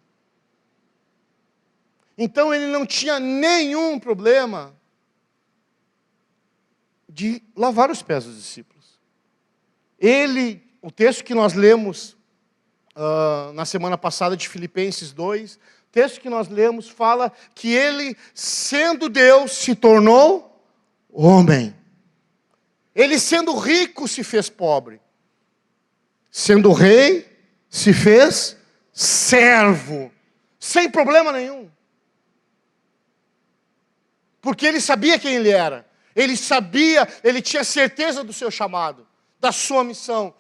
Então ele não tinha nenhum problema de lavar os pés dos discípulos. O texto que nós lemos na semana passada de Filipenses 2, o texto que nós lemos fala que ele, sendo Deus, se tornou homem. Ele, sendo rico, se fez pobre. Sendo rei, se fez servo, sem problema nenhum. Porque ele sabia quem ele era. Ele sabia, ele tinha certeza do seu chamado, da sua missão.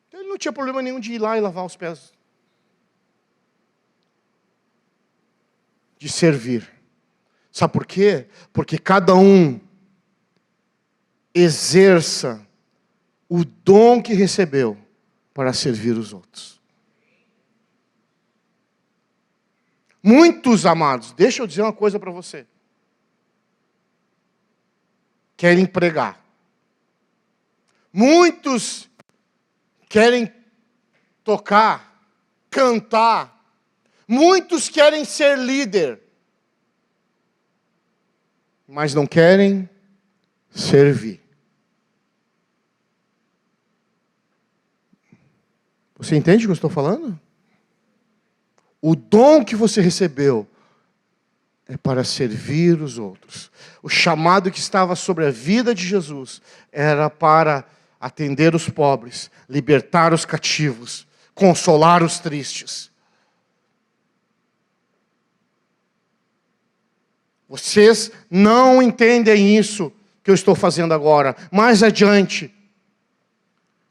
Então ele não tinha problema nenhum de ir lá e lavar os pés. De servir. Sabe por quê? Porque cada um exerça o dom que recebeu para servir os outros. Muitos, amados, deixa eu dizer uma coisa para você. Querem pregar. Muitos querem tocar, cantar. Muitos querem ser líder. Mas não querem servir. Você entende o que eu estou falando? O dom que você recebeu é para servir os outros. O chamado que estava sobre a vida de Jesus era para atender os pobres, libertar os cativos, consolar os tristes. Vocês não entendem isso que eu estou fazendo agora. Mais adiante,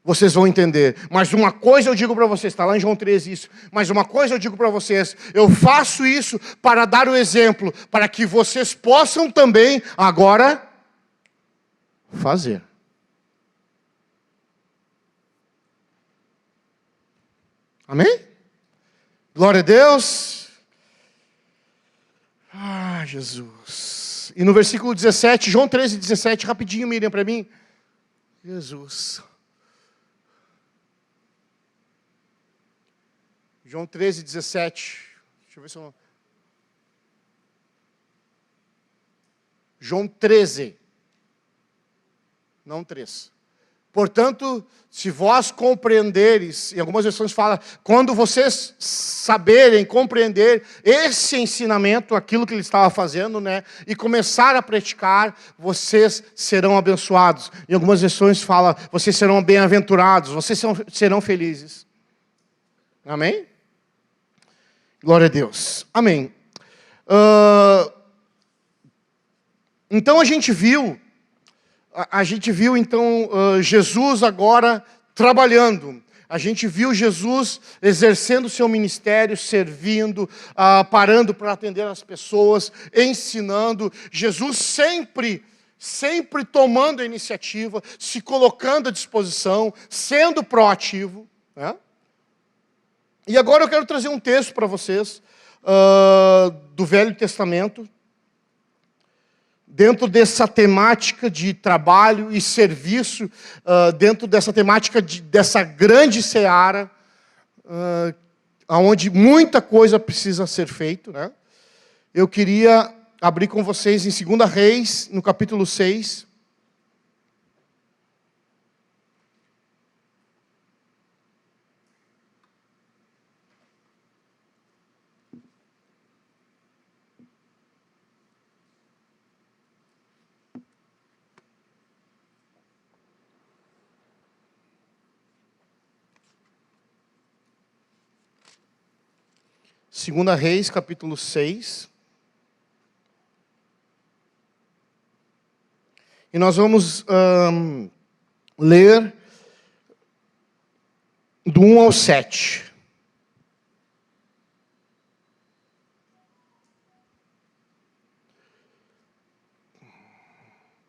vocês vão entender. Mas uma coisa eu digo para vocês, está lá em João 13 isso. Mas uma coisa eu digo para vocês, eu faço isso para dar o exemplo, para que vocês possam também agora fazer. Amém? Glória a Deus. Ah, Jesus. E no versículo 17, João 13, 17, rapidinho, Miriam, para mim. Jesus. João 13, 17. Deixa eu ver se eu... João 13. Não 3. Portanto, se vós compreenderes, em algumas versões fala, quando vocês saberem, compreender esse ensinamento, aquilo que ele estava fazendo, né, e começar a praticar, vocês serão abençoados. Em algumas versões fala, vocês serão bem-aventurados, vocês serão felizes. Amém? Glória a Deus. Amém. Então a gente viu então Jesus agora trabalhando. A gente viu Jesus exercendo o seu ministério, servindo, parando para atender as pessoas, ensinando. Jesus sempre tomando a iniciativa, se colocando à disposição, sendo proativo, né? E agora eu quero trazer um texto para vocês do Velho Testamento, dentro dessa temática de trabalho e serviço, dentro dessa temática dessa grande seara, onde muita coisa precisa ser feita, né? Eu queria abrir com vocês em 2 Reis, no capítulo 6. Segunda Reis, capítulo 6. E nós vamos ler do 1 ao 7.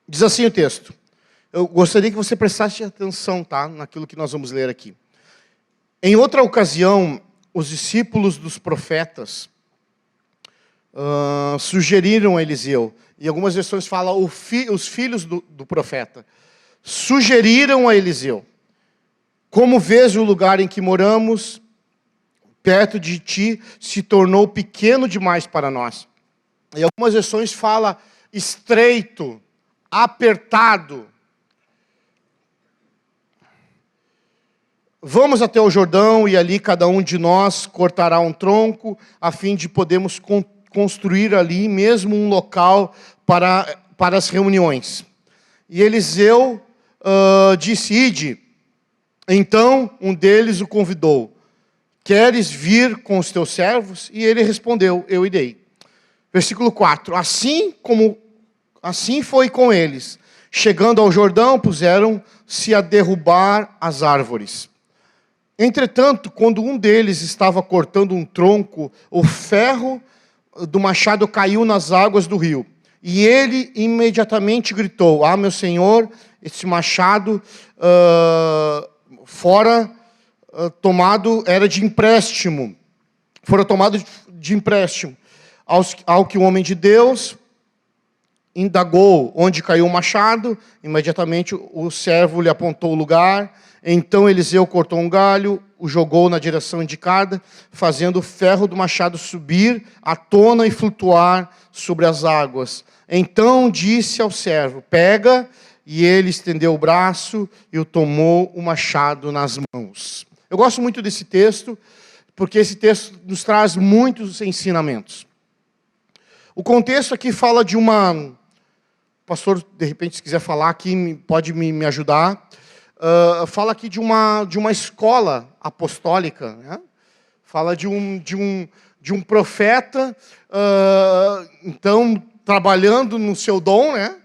Diz assim o texto. Eu gostaria que você prestasse atenção, tá, naquilo que nós vamos ler aqui. Em outra ocasião, os discípulos dos profetas sugeriram a Eliseu. E algumas versões falam os filhos do profeta. Sugeriram a Eliseu. Como vês o lugar em que moramos, perto de ti, se tornou pequeno demais para nós. E algumas versões falam estreito, apertado. Vamos até o Jordão e ali cada um de nós cortará um tronco, a fim de podermos construir ali mesmo um local para as reuniões. E Eliseu disse, ide. Então um deles o convidou. Queres vir com os teus servos? E ele respondeu, eu irei. Versículo 4. Assim foi com eles. Chegando ao Jordão, puseram-se a derrubar as árvores. Entretanto, quando um deles estava cortando um tronco, o ferro do machado caiu nas águas do rio. E ele imediatamente gritou, meu senhor, esse machado tomado, era de empréstimo. Fora tomado de empréstimo. Ao que o homem de Deus indagou onde caiu o machado, imediatamente o servo lhe apontou o lugar. Então Eliseu cortou um galho, o jogou na direção indicada, fazendo o ferro do machado subir à tona e flutuar sobre as águas. Então disse ao servo: pega, e ele estendeu o braço e o tomou o machado nas mãos. Eu gosto muito desse texto, porque esse texto nos traz muitos ensinamentos. O contexto aqui fala de uma... O pastor, de repente, se quiser falar aqui, pode me ajudar. Fala aqui de uma escola apostólica, né? Fala de um profeta, então, trabalhando no seu dom, né?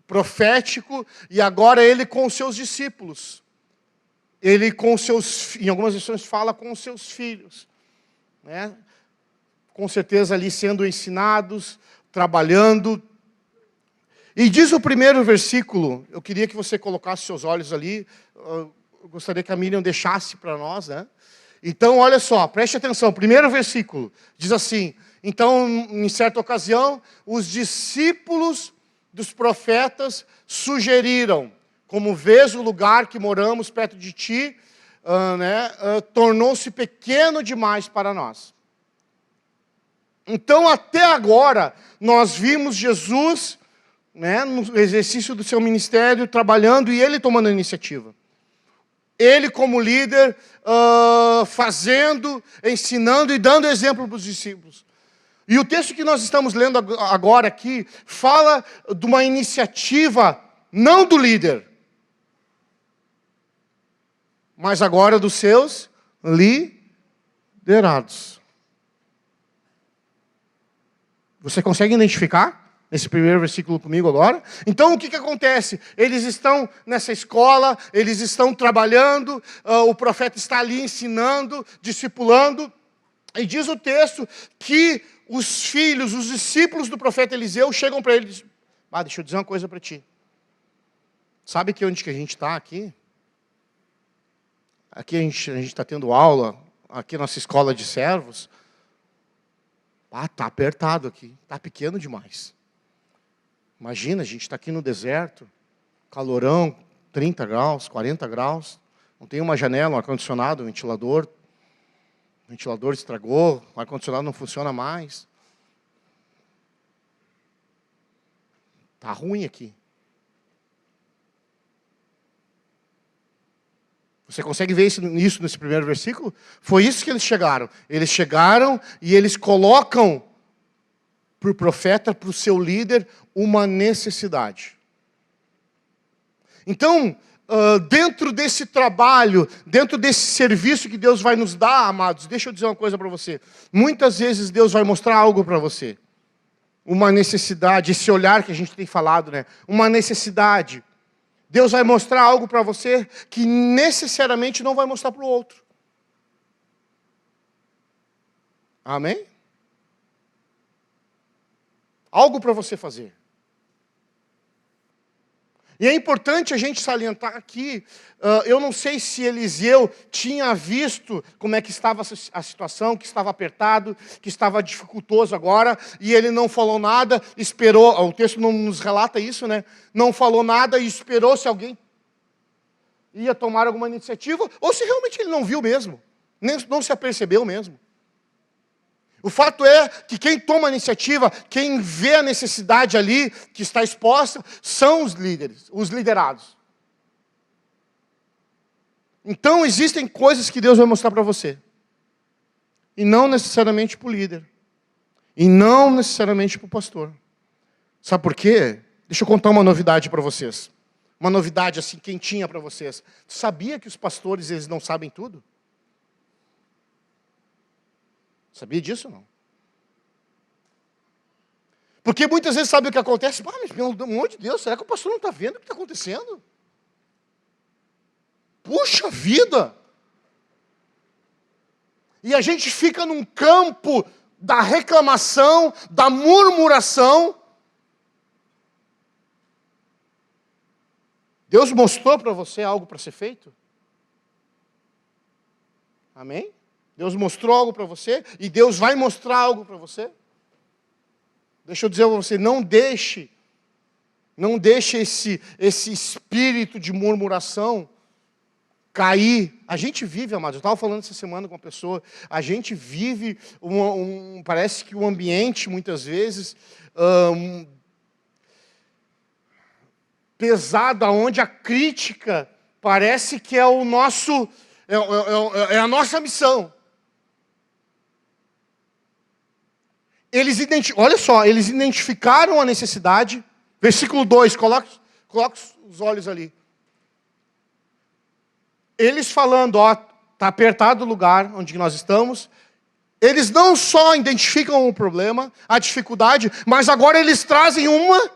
Profético, e agora ele com os seus discípulos. Ele com seus, em algumas versões fala com os seus filhos, né? Com certeza ali sendo ensinados, trabalhando. E diz o primeiro versículo, eu queria que você colocasse seus olhos ali, eu gostaria que a Miriam deixasse para nós, né? Então, olha só, preste atenção, primeiro versículo, diz assim: então, em certa ocasião, os discípulos dos profetas sugeriram: como vês o lugar que moramos perto de ti, tornou-se pequeno demais para nós. Então, até agora, nós vimos Jesus, né, no exercício do seu ministério, trabalhando, e ele tomando a iniciativa. Ele como líder, fazendo, ensinando e dando exemplo para os discípulos. E o texto que nós estamos lendo agora aqui, fala de uma iniciativa, não do líder, mas agora dos seus liderados. Você consegue identificar? Nesse primeiro versículo comigo agora. Então, o que acontece? Eles estão nessa escola, eles estão trabalhando, o profeta está ali ensinando, discipulando, e diz o texto que os filhos, os discípulos do profeta Eliseu chegam para ele e dizem: deixa eu dizer uma coisa para ti. Sabe aqui onde que a gente está aqui? Aqui a gente está tendo aula, aqui nossa escola de servos. Está apertado aqui, está pequeno demais. Imagina, a gente está aqui no deserto, calorão, 30 graus, 40 graus, não tem uma janela, um ar-condicionado, um ventilador. O ventilador estragou, o ar-condicionado não funciona mais. Está ruim aqui. Você consegue ver isso nesse primeiro versículo? Foi isso que eles chegaram. Eles chegaram e eles colocam para o profeta, para o seu líder, uma necessidade. Então, dentro desse trabalho, dentro desse serviço que Deus vai nos dar, amados, deixa eu dizer uma coisa para você. Muitas vezes Deus vai mostrar algo para você. Uma necessidade, esse olhar que a gente tem falado, né? Uma necessidade. Deus vai mostrar algo para você que necessariamente não vai mostrar para o outro. Amém? Algo para você fazer. E é importante a gente salientar aqui, eu não sei se Eliseu tinha visto como é que estava a situação, que estava apertado, que estava dificultoso agora, e ele não falou nada, esperou, o texto não nos relata isso, né? Não falou nada e esperou se alguém ia tomar alguma iniciativa, ou se realmente ele não viu mesmo, não se apercebeu mesmo. O fato é que quem toma a iniciativa, quem vê a necessidade ali, que está exposta, são os líderes, os liderados. Então, existem coisas que Deus vai mostrar para você. E não necessariamente para o líder. E não necessariamente para o pastor. Sabe por quê? Deixa eu contar uma novidade para vocês. Uma novidade assim, quentinha para vocês. Sabia que os pastores, eles não sabem tudo? Sabia disso ou não? Porque muitas vezes sabe o que acontece? Mas pelo amor de Deus, será que o pastor não está vendo o que está acontecendo? Puxa vida! E a gente fica num campo da reclamação, da murmuração. Deus mostrou para você algo para ser feito? Amém? Deus mostrou algo para você e Deus vai mostrar algo para você? Deixa eu dizer para você, não deixe esse espírito de murmuração cair. A gente vive, amados, eu estava falando essa semana com uma pessoa, a gente vive, parece que o ambiente, muitas vezes, pesado, onde a crítica parece que é o nosso, é a nossa missão. Olha só, eles identificaram a necessidade. Versículo 2, coloca os olhos ali. Eles falando, está apertado o lugar onde nós estamos. Eles não só identificam o problema, a dificuldade, mas agora eles trazem uma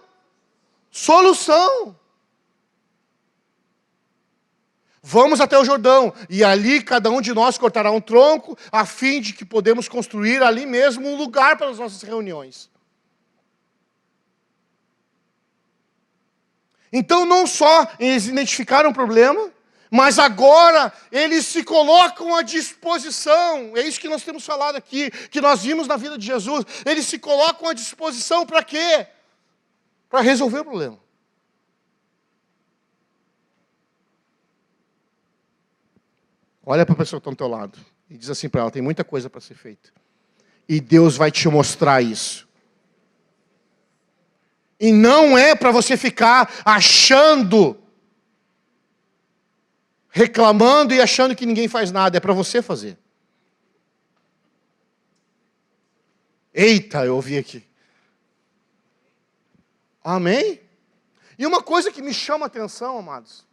solução. Vamos até o Jordão, e ali cada um de nós cortará um tronco, a fim de que podemos construir ali mesmo um lugar para as nossas reuniões. Então não só eles identificaram o problema, mas agora eles se colocam à disposição. É isso que nós temos falado aqui, que nós vimos na vida de Jesus. Eles se colocam à disposição para quê? Para resolver o problema. Olha para a pessoa que está do teu lado e diz assim para ela, tem muita coisa para ser feita. E Deus vai te mostrar isso. E não é para você ficar achando, reclamando e achando que ninguém faz nada. É para você fazer. Eita, eu ouvi aqui. Amém? E uma coisa que me chama a atenção, amados,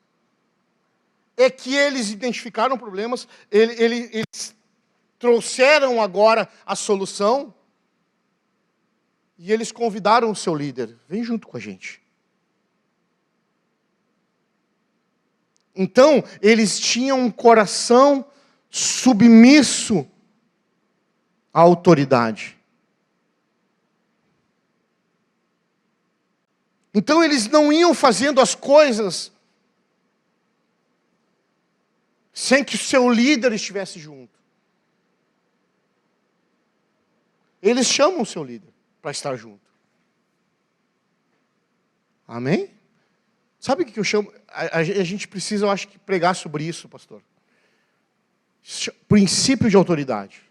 é que eles identificaram problemas, eles trouxeram agora a solução, e eles convidaram o seu líder, vem junto com a gente. Então, eles tinham um coração submisso à autoridade. Então, eles não iam fazendo as coisas sem que o seu líder estivesse junto. Eles chamam o seu líder para estar junto. Amém? Sabe o que eu chamo? A gente precisa, eu acho, que pregar sobre isso, pastor. Princípio de autoridade.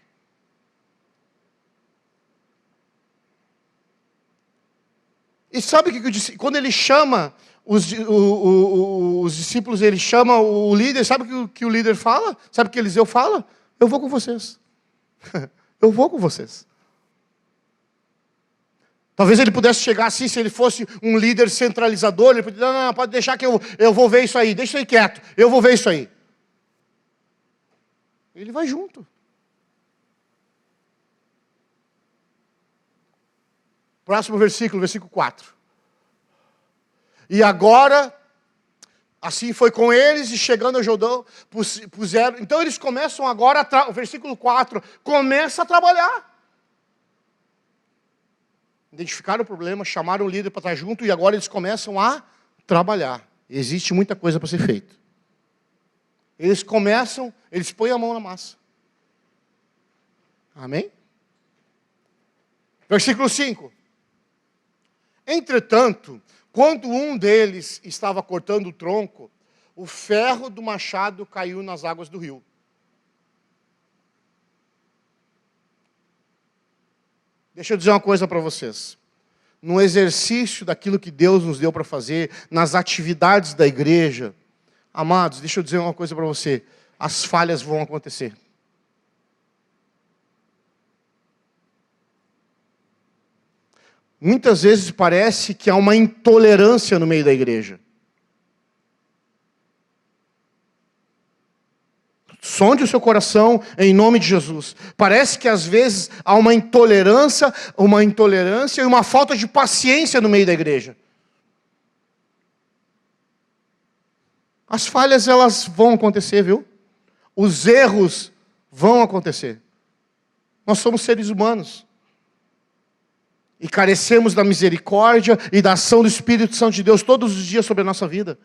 E sabe o que eu disse? Quando ele chama os discípulos, ele chama o líder, sabe o que o líder fala? Sabe o que Eliseu fala? Eu vou com vocês. Eu vou com vocês. Talvez ele pudesse chegar assim, se ele fosse um líder centralizador, ele poderia dizer, não, pode deixar que eu vou ver isso aí, deixa aí quieto, eu vou ver isso aí. Ele vai junto. Próximo versículo, versículo 4. E agora, assim foi com eles, e chegando ao Jordão, puseram. Então eles começam agora, o versículo 4, começa a trabalhar. Identificaram o problema, chamaram o líder para estar junto, e agora eles começam a trabalhar. Existe muita coisa para ser feita. Eles põem a mão na massa. Amém? Versículo 5. Entretanto, quando um deles estava cortando o tronco, o ferro do machado caiu nas águas do rio. Deixa eu dizer uma coisa para vocês. No exercício daquilo que Deus nos deu para fazer, nas atividades da igreja, amados, deixa eu dizer uma coisa para você. As falhas vão acontecer. Muitas vezes parece que há uma intolerância no meio da igreja. Sonde o seu coração em nome de Jesus. Parece que às vezes há uma intolerância e uma falta de paciência no meio da igreja. As falhas, elas vão acontecer, viu? Os erros vão acontecer. Nós somos seres humanos. E carecemos da misericórdia e da ação do Espírito Santo de Deus todos os dias sobre a nossa vida.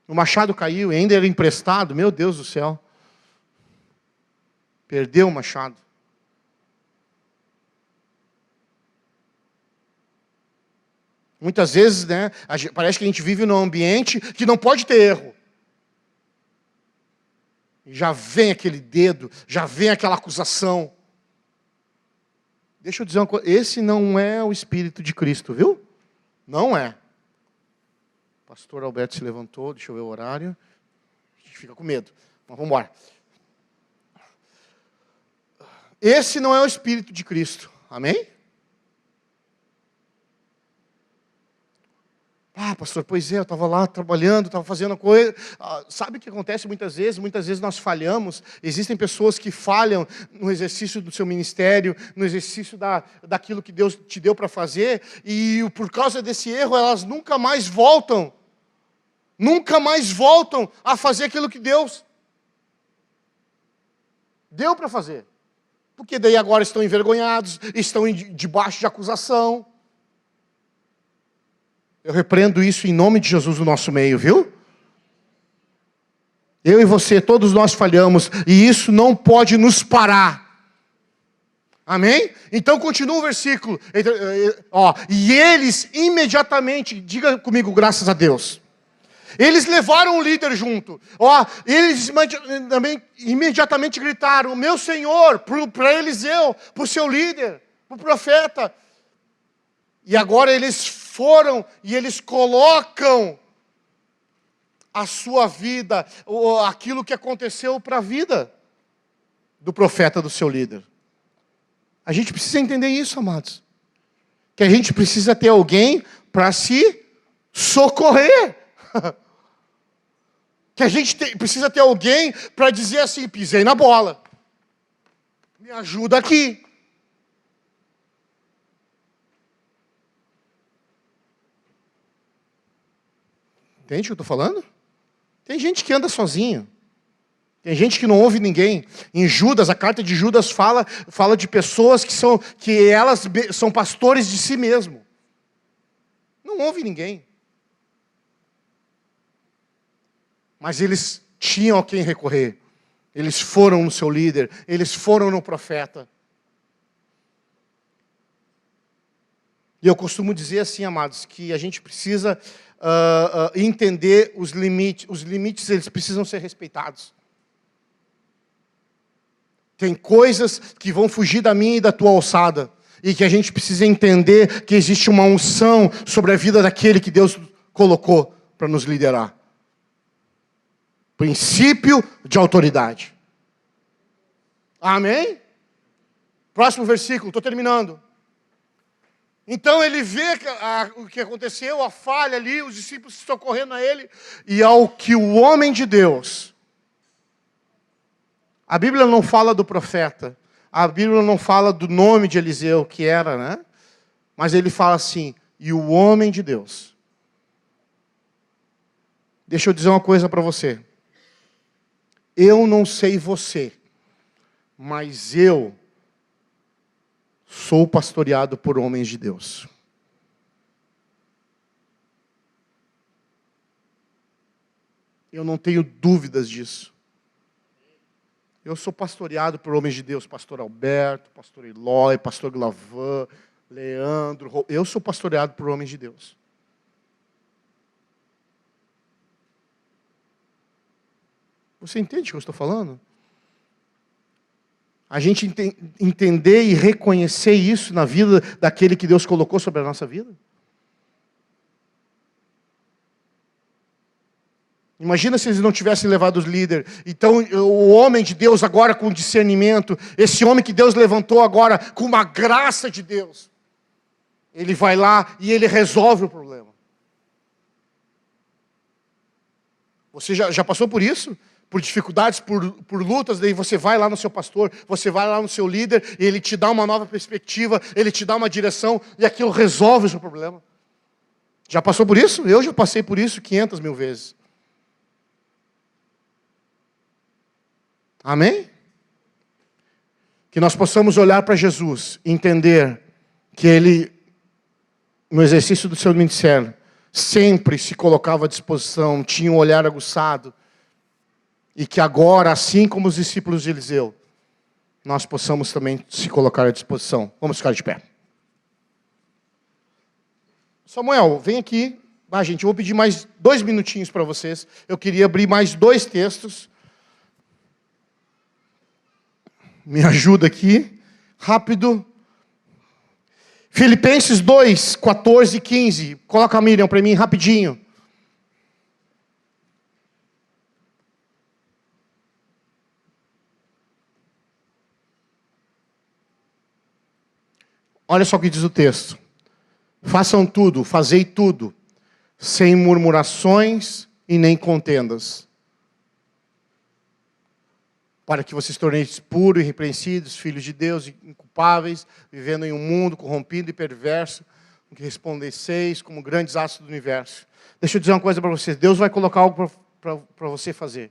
O machado caiu e ainda era emprestado. Meu Deus do céu. Perdeu o machado. Muitas vezes, né, parece que a gente vive num ambiente que não pode ter erro. Já vem aquele dedo, já vem aquela acusação. Deixa eu dizer uma coisa, esse não é o Espírito de Cristo, viu? Não é. O pastor Alberto se levantou, deixa eu ver o horário. A gente fica com medo, mas vamos embora. Esse não é o Espírito de Cristo, amém? Ah, pastor, pois é, eu estava lá trabalhando, estava fazendo coisa. Sabe o que acontece muitas vezes? Muitas vezes nós falhamos. Existem pessoas que falham no exercício do seu ministério, no exercício daquilo que Deus te deu para fazer, e por causa desse erro, elas nunca mais voltam a fazer aquilo que Deus deu para fazer. Porque daí agora estão envergonhados, estão debaixo de acusação. Eu repreendo isso em nome de Jesus no nosso meio, viu? Eu e você, todos nós falhamos, e isso não pode nos parar. Amém? Então continua o versículo. E eles imediatamente, diga comigo, graças a Deus. Eles levaram o líder junto. Eles também imediatamente gritaram, meu Senhor, para Eliseu, para o seu líder, para o profeta. E agora eles foram e eles colocam a sua vida, aquilo que aconteceu para a vida do profeta, do seu líder. A gente precisa entender isso, amados. Que a gente precisa ter alguém para se socorrer. Que a gente precisa ter alguém para dizer assim, pisei na bola. Me ajuda aqui. Entende o que eu estou falando? Tem gente que anda sozinho. Tem gente que não ouve ninguém. Em Judas, a carta de Judas fala de pessoas que elas são pastores de si mesmo. Não ouve ninguém. Mas eles tinham a quem recorrer. Eles foram no seu líder. Eles foram no profeta. E eu costumo dizer assim, amados, que a gente precisa entender os limites. Os limites, eles precisam ser respeitados. Tem coisas que vão fugir da minha e da tua alçada. E que a gente precisa entender que existe uma unção sobre a vida daquele que Deus colocou para nos liderar. Princípio de autoridade. Amém? Próximo versículo, estou terminando. Então ele vê o que aconteceu, a falha ali, os discípulos socorrendo a ele, e ao que o homem de Deus... A Bíblia não fala do profeta, a Bíblia não fala do nome de Eliseu, que era, né? Mas ele fala assim, e o homem de Deus. Deixa eu dizer uma coisa para você. Eu não sei você, mas eu sou pastoreado por homens de Deus. Eu não tenho dúvidas disso. Eu sou pastoreado por homens de Deus, pastor Alberto, pastor Eloy, pastor Glavan, Leandro. Eu sou pastoreado por homens de Deus. Você entende o que eu estou falando? A gente entender e reconhecer isso na vida daquele que Deus colocou sobre a nossa vida. Imagina se eles não tivessem levado os líderes. Então, o homem de Deus agora com discernimento, esse homem que Deus levantou agora com uma graça de Deus, ele vai lá e ele resolve o problema. Você já passou por isso? Por dificuldades, por lutas, daí você vai lá no seu pastor, você vai lá no seu líder, e ele te dá uma nova perspectiva, ele te dá uma direção, e aquilo resolve o seu problema. Já passou por isso? Eu já passei por isso 500 mil vezes. Amém? Que nós possamos olhar para Jesus e entender que Ele, no exercício do seu ministério, sempre se colocava à disposição, tinha um olhar aguçado, e que agora, assim como os discípulos de Eliseu, nós possamos também se colocar à disposição. Vamos ficar de pé. Samuel, vem aqui. Gente, eu vou pedir mais 2 minutinhos para vocês. Eu queria abrir mais 2 textos. Me ajuda aqui. Rápido. Filipenses 2, 14 e 15. Coloca a Miriam para mim, rapidinho. Olha só o que diz o texto. Façam tudo, fazei tudo, sem murmurações e nem contendas, para que vocês se tornem puros, irrepreensíveis, filhos de Deus, inculpáveis, vivendo em um mundo corrompido e perverso, com que resplandeceis como grandes astros do universo. Deixa eu dizer uma coisa para vocês. Deus vai colocar algo para você fazer.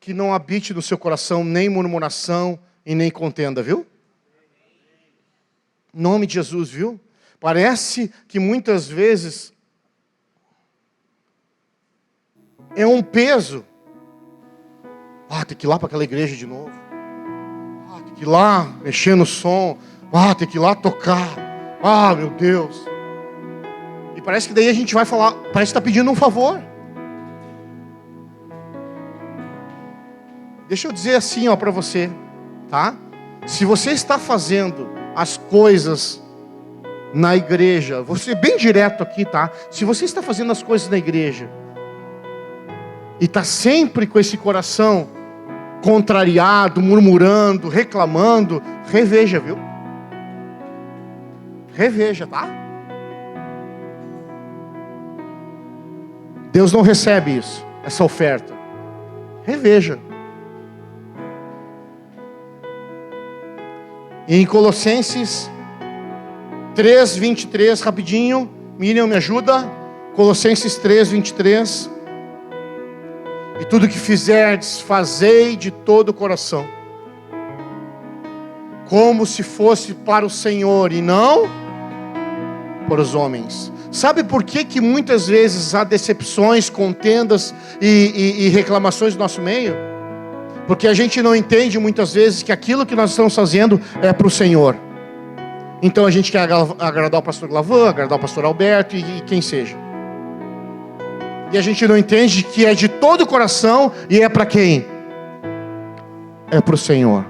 Que não habite no seu coração nem murmuração e nem contenda, viu? Em nome de Jesus, viu? Parece que muitas vezes é um peso. Tem que ir lá para aquela igreja de novo. Tem que ir lá mexer no som. Tem que ir lá tocar. Meu Deus. E parece que daí a gente vai falar, parece que está pedindo um favor. Deixa eu dizer assim para você, tá? Se você está fazendo as coisas na igreja, vou ser bem direto aqui, tá? Se você está fazendo as coisas na igreja e está sempre com esse coração contrariado, murmurando, reclamando, reveja, viu? Reveja, tá? Deus não recebe isso, essa oferta. Reveja. E em Colossenses 3, 23, rapidinho. Miriam, me ajuda. Colossenses 3, 23. E tudo que fizerdes, fazei de todo o coração, como se fosse para o Senhor e não para os homens. Sabe por que muitas vezes há decepções, contendas e reclamações no nosso meio? Porque a gente não entende muitas vezes que aquilo que nós estamos fazendo é para o Senhor. Então a gente quer agradar o pastor Glavan, agradar o pastor Alberto e quem seja. E a gente não entende que é de todo o coração e é para quem? É para o Senhor.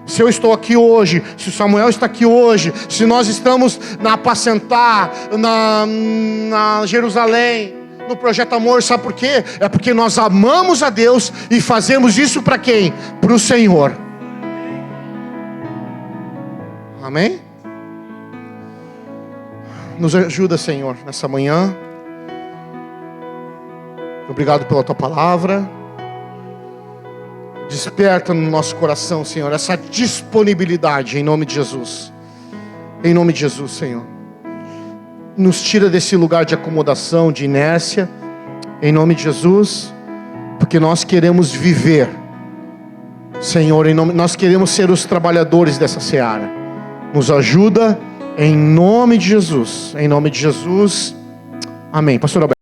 Se eu estou aqui hoje, se o Samuel está aqui hoje, se nós estamos na Apacentar, na Jerusalém, no Projeto Amor, sabe por quê? É porque nós amamos a Deus e fazemos isso para quem? Para o Senhor. Amém? Nos ajuda, Senhor, nessa manhã. Obrigado pela Tua palavra. Desperta no nosso coração, Senhor, essa disponibilidade, em nome de Jesus. Em nome de Jesus, Senhor. Nos tira desse lugar de acomodação, de inércia, em nome de Jesus, porque nós queremos viver, Senhor, nós queremos ser os trabalhadores dessa seara. Nos ajuda, em nome de Jesus. Em nome de Jesus. Amém. Pastor Alberto.